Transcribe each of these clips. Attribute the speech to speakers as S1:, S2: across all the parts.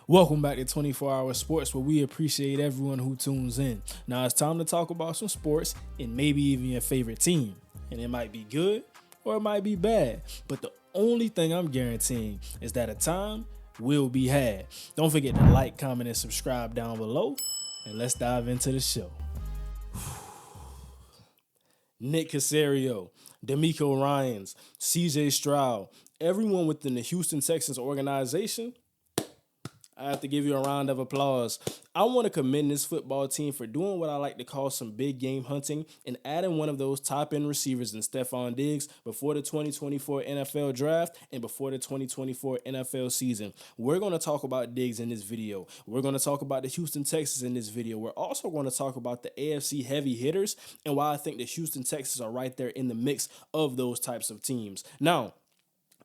S1: Welcome back to 24-Hour Sports, where we appreciate everyone who tunes in. Now it's time to talk about some sports and maybe even your favorite team. And it might be good or it might be bad. But the only thing I'm guaranteeing is that a time will be had. Don't forget to like, comment, and subscribe down below. And let's dive into the show. Nick Caserio, D'Amico Ryans, CJ Stroud, everyone within the Houston Texans organization, I have to give you a round of applause. I want to commend this football team for doing what I like to call some big game hunting and adding one of those top-end receivers in Stefon Diggs before the 2024 NFL Draft and before the 2024 NFL season. We're going to talk about Diggs in this video. We're going to talk about the Houston Texans in this video. We're also going to talk about the AFC heavy hitters and why I think the Houston Texans are right there in the mix of those types of teams. Now,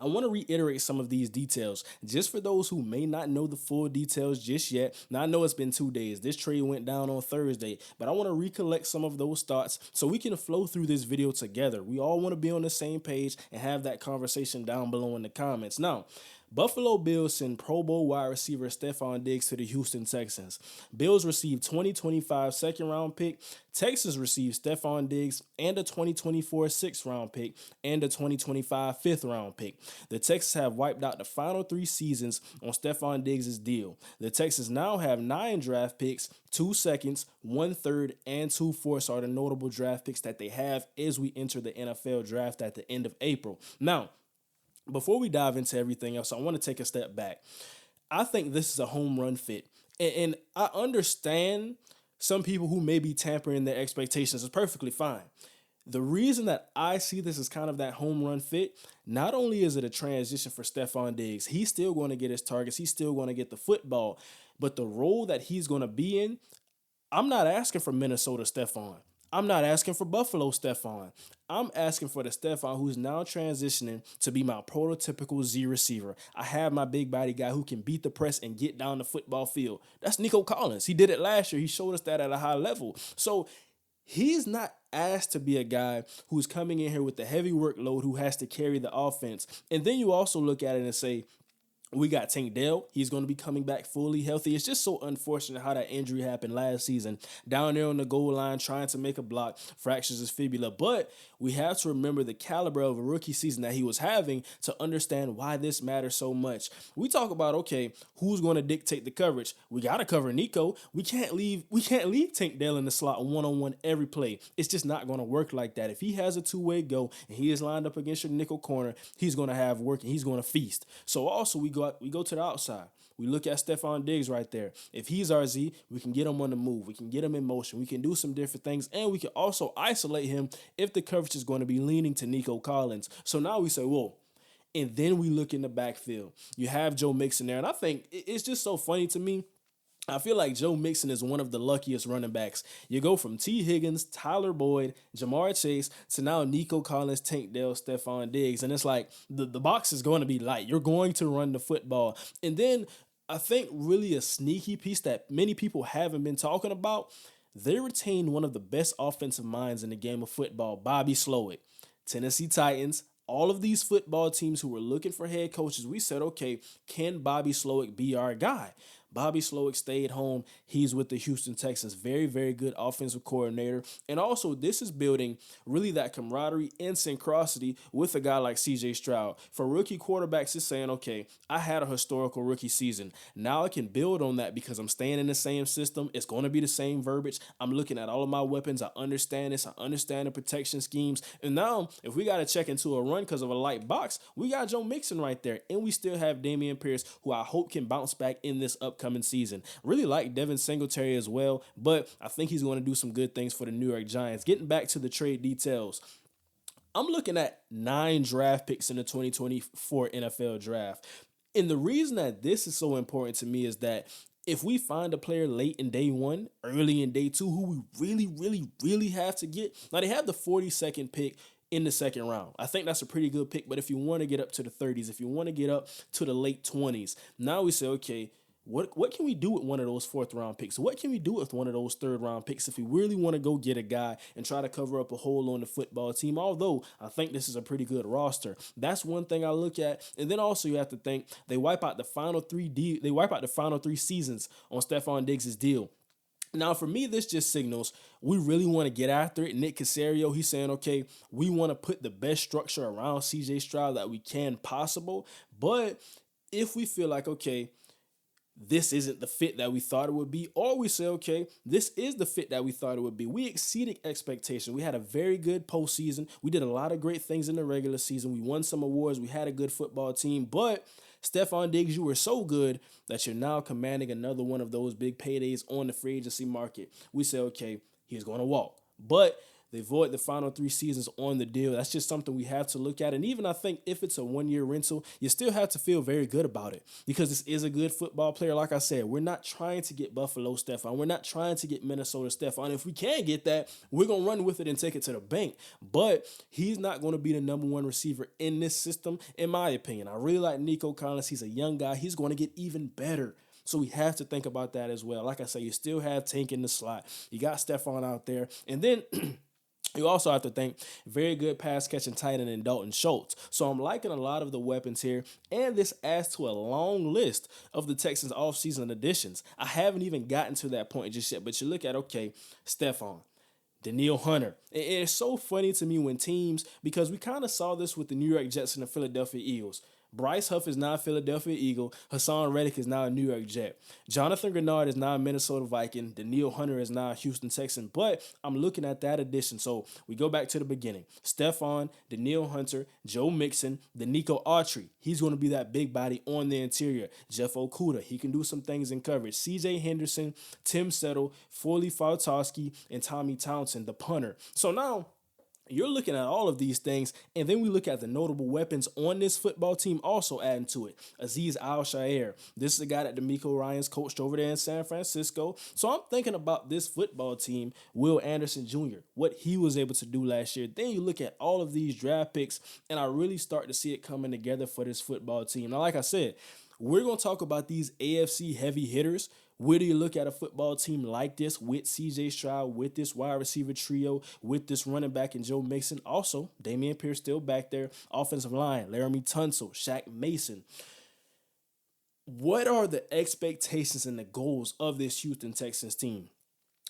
S1: I want to reiterate some of these details just for those who may not know the full details just yet. Now, I know it's been 2 days. This trade went down on Thursday, but I want to recollect some of those thoughts so we can flow through this video together. We all want to be on the same page and have that conversation down below in the comments. Now, Buffalo Bills send Pro Bowl wide receiver Stefon Diggs to the Houston Texans. Bills received 2025 second-round pick. Texans received Stefon Diggs and a 2024 sixth-round pick and a 2025 fifth-round pick. The Texans have wiped out the final 3 seasons on Stefon Diggs' deal. The Texans now have 9 draft picks, 2 seconds, 1 third, and 2 fourths are the notable draft picks that they have as we enter the NFL draft at the end of April. Now, before we dive into everything else, I want to take a step back. I think this is a home run fit. And I understand some people who may be tampering their expectations is perfectly fine. The reason that I see this as kind of that home run fit, not only is it a transition for Stefon Diggs, he's still going to get his targets, he's still going to get the football, but the role that he's going to be in, I'm not asking for Minnesota Stefon. I'm not asking for Buffalo Stefon. I'm asking for the Stefon who's now transitioning to be my prototypical Z receiver. I have my big body guy who can beat the press and get down the football field. That's Nico Collins. He did it last year. He showed us that at a high level. So he's not asked to be a guy who's coming in here with the heavy workload who has to carry the offense. And then you also look at it and say, we got Tank Dell. He's going to be coming back fully healthy. It's just so unfortunate how that injury happened last season. Down there on the goal line, trying to make a block, fractures his fibula. But we have to remember the caliber of a rookie season that he was having to understand why this matters so much. We talk about, okay, who's going to dictate the coverage? We got to cover Nico. We can't leave Tank Dell in the slot one-on-one every play. It's just not going to work like that. If he has a two-way go and he is lined up against your nickel corner, he's going to have work and he's going to feast. So also we go to the outside. We look at Stefon Diggs right there. If he's our Z, we can get him on the move. We can get him in motion. We can do some different things. And we can also isolate him if the coverage is going to be leaning to Nico Collins. So now we say, whoa. And then we look in the backfield. You have Joe Mixon there. And I think it's just so funny to me. I feel like Joe Mixon is one of the luckiest running backs. You go from T. Higgins, Tyler Boyd, Jamar Chase, to now Nico Collins, Tank Dell, Stefon Diggs. And it's like the box is going to be light. You're going to run the football. And then I think really a sneaky piece that many people haven't been talking about, they retained one of the best offensive minds in the game of football, Bobby Slowick. Tennessee Titans, all of these football teams who were looking for head coaches, we said, okay, can Bobby Slowick be our guy? Bobby Slowick stayed home. He's with the Houston Texans. Very, very good offensive coordinator. And also, this is building really that camaraderie and synchronicity with a guy like CJ Stroud. For rookie quarterbacks, it's saying, okay, I had a historical rookie season. Now I can build on that because I'm staying in the same system. It's going to be the same verbiage. I'm looking at all of my weapons. I understand this. I understand the protection schemes. And now, if we got to check into a run because of a light box, we got Joe Mixon right there. And we still have Dameon Pierce, who I hope can bounce back in this upcoming season. Really like Devin Singletary as well, but I think he's going to do some good things for the New York Giants. Getting back to the trade details, I'm looking at 9 draft picks in the 2024 NFL draft. And the reason that this is so important to me is that if we find a player late in day 1, early in day 2, who we really have to get, now they have the 42nd pick in the second round. I think that's a pretty good pick, but if you want to get up to the 30s, if you want to get up to the late 20s, now we say, okay, What can we do with one of those fourth round picks? What can we do with one of those third round picks if we really want to go get a guy and try to cover up a hole on the football team? Although I think this is a pretty good roster. That's one thing I look at. And then also you have to think they wipe out the final three seasons on Stefon Diggs' deal. Now, for me, this just signals we really want to get after it. Nick Caserio, he's saying, okay, we want to put the best structure around CJ Stroud that we can possible. But if we feel like, okay, this isn't the fit that we thought it would be, or we say, okay, this is the fit that we thought it would be. We exceeded expectation. We had a very good postseason. We did a lot of great things in the regular season. We won some awards. We had a good football team, but Stefon Diggs, you were so good that you're now commanding another one of those big paydays on the free agency market. We say, okay, he's going to walk. But they void the final three seasons on the deal. That's just something we have to look at. And even I think if it's a one-year rental, you still have to feel very good about it because this is a good football player. Like I said, we're not trying to get Buffalo Stefon. We're not trying to get Minnesota Stefon. If we can get that, we're going to run with it and take it to the bank. But he's not going to be the number one receiver in this system, in my opinion. I really like Nico Collins. He's a young guy. He's going to get even better. So we have to think about that as well. Like I said, you still have Tank in the slot. You got Stefon out there. And then you also have to think very good pass catching tight end in Dalton Schultz. So I'm liking a lot of the weapons here, and this adds to a long list of the Texans offseason additions. I haven't even gotten to that point just yet, but you look at, okay, Stefon, Danielle Hunter. It's so funny to me when teams, because we kind of saw this with the New York Jets and the Philadelphia Eagles. Bryce Huff is now a Philadelphia Eagle. Hassan Reddick is now a New York Jet. Jonathan Grenard is now a Minnesota Viking. Danielle Hunter is now a Houston Texan. But I'm looking at that addition. So we go back to the beginning. Stefon, Danielle Hunter, Joe Mixon, Danico Autry. He's going to be that big body on the interior. Jeff Okuda. He can do some things in coverage. C.J. Henderson, Tim Settle, Foley Fautowski, and Tommy Townsend, the punter. So now you're looking at all of these things, and then we look at the notable weapons on this football team also adding to it. Azeez Al-Shaair. This is a guy that DeMeco Ryans coached over there in San Francisco. So I'm thinking about this football team, Will Anderson Jr., what he was able to do last year. Then you look at all of these draft picks, and I really start to see it coming together for this football team. Now, like I said, we're going to talk about these AFC heavy hitters. Where do you look at a football team like this with C.J. Stroud, with this wide receiver trio, with this running back and Joe Mixon? Also, Dameon Pierce still back there. Offensive line, Laramie Tunsil, Shaq Mason. What are the expectations and the goals of this Houston Texans team?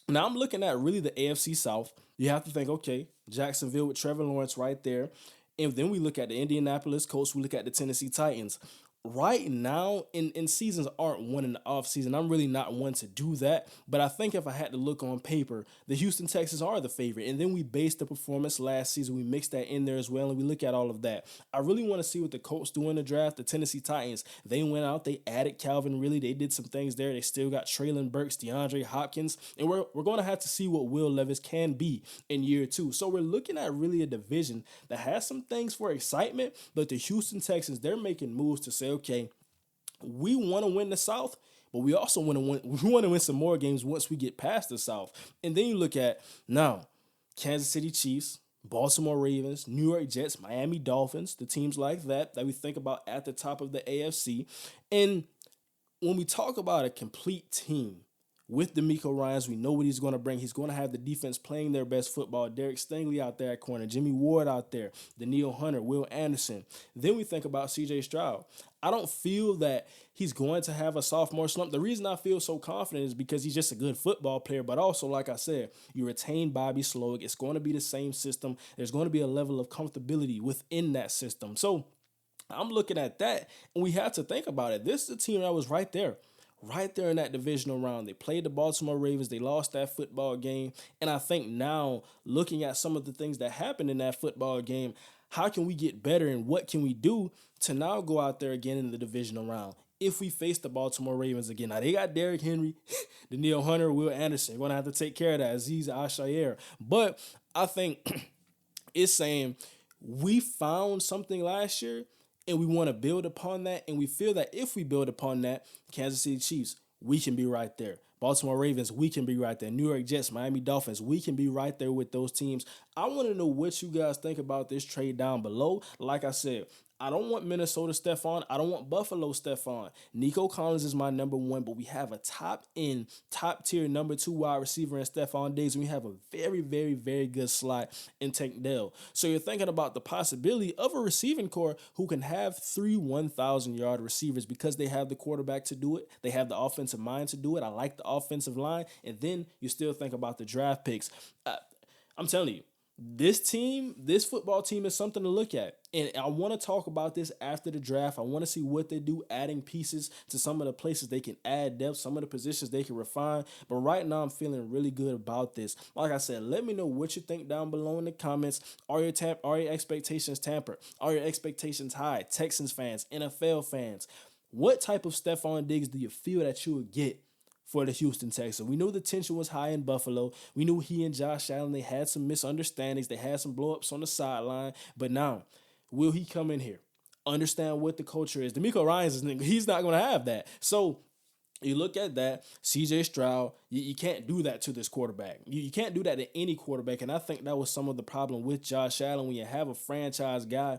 S1: Now, I'm looking at really the AFC South. You have to think, okay, Jacksonville with Trevor Lawrence right there. And then we look at the Indianapolis Colts. We look at the Tennessee Titans. Right now, in seasons aren't won in the offseason. I'm really not one to do that. But I think if I had to look on paper, the Houston Texans are the favorite. And then we base the performance last season. We mix that in there as well, and we look at all of that. I really want to see what the Colts do in the draft. The Tennessee Titans, they went out. They added Calvin Ridley. They did some things there. They still got Traylon Burks, DeAndre Hopkins. And we're going to have to see what Will Levis can be in year two. So we're looking at really a division that has some things for excitement. But the Houston Texans, they're making moves to say, okay, we want to win the South, but we also want to win some more games once we get past the South. And then you look at now Kansas City Chiefs, Baltimore Ravens, New York Jets, Miami Dolphins, the teams like that we think about at the top of the AFC. And when we talk about a complete team with DeMeco Ryans, we know what he's going to bring. He's going to have the defense playing their best football. Derek Stingley out there at corner, Jimmy Ward out there, Danielle Hunter, Will Anderson. Then we think about C.J. Stroud. I don't feel that he's going to have a sophomore slump. The reason I feel so confident is because he's just a good football player, but also, like I said, you retain Bobby Slowick. It's going to be the same system. There's going to be a level of comfortability within that system. So I'm looking at that, and we have to think about it. This is a team that was right there in that divisional round. They played the Baltimore Ravens. They lost that football game. And I think now, looking at some of the things that happened in that football game, how can we get better and what can we do to now go out there again in the divisional round if we face the Baltimore Ravens again? Now, they got Derrick Henry, Danielle Hunter, Will Anderson. We're going to have to take care of that, Azeez Al-Shaair. But I think it's saying we found something last year, and we want to build upon that, and we feel that if we build upon that, Kansas City Chiefs, we can be right there. Baltimore Ravens, we can be right there. New York Jets, Miami Dolphins, we can be right there with those teams. I want to know what you guys think about this trade down below. Like I said, I don't want Minnesota Stefon. I don't want Buffalo Stefon. Nico Collins is my number one, but we have a top tier number two wide receiver in Stefon Diggs, and we have a very, very, very good slot in Tank Dell. So you're thinking about the possibility of a receiving core who can have 3 1,000-yard receivers because they have the quarterback to do it. They have the offensive mind to do it. I like the offensive line. And then you still think about the draft picks. I'm telling you, this football team is something to look at. And I want to talk about this after the draft. I want to see what they do, adding pieces to some of the places they can add depth, some of the positions they can refine. But right now, I'm feeling really good about this. Like I said, let me know what you think down below in the comments. Are your expectations tampered? Are your expectations high? Texans fans, NFL fans. What type of Stefon Diggs do you feel that you would get for the Houston Texans? We knew the tension was high in Buffalo. We knew he and Josh Allen, they had some misunderstandings. They had some blow-ups on the sideline. But now, will he come in here, understand what the culture is? DeMeco Ryans, he's not going to have that. So you look at that, CJ Stroud, you can't do that to this quarterback. You can't do that to any quarterback, and I think that was some of the problem with Josh Allen. When you have a franchise guy,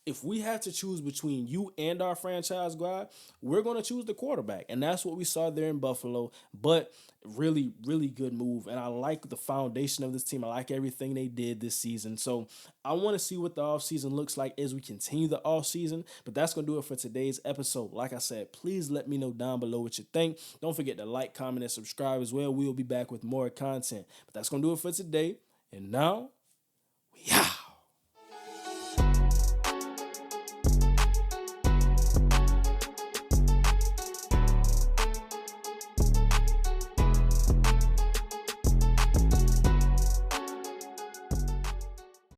S1: if we have to choose between you and our franchise guy, we're going to choose the quarterback, and that's what we saw there in Buffalo. But really, really good move, and I like the foundation of this team. I like everything they did this season. So I want to see what the offseason looks like as we continue the offseason, but that's going to do it for today's episode. Like I said, please let me know down below what you think. Don't forget to like, comment, and subscribe as well. We will be back with more content. But that's going to do it for today. And now, we out.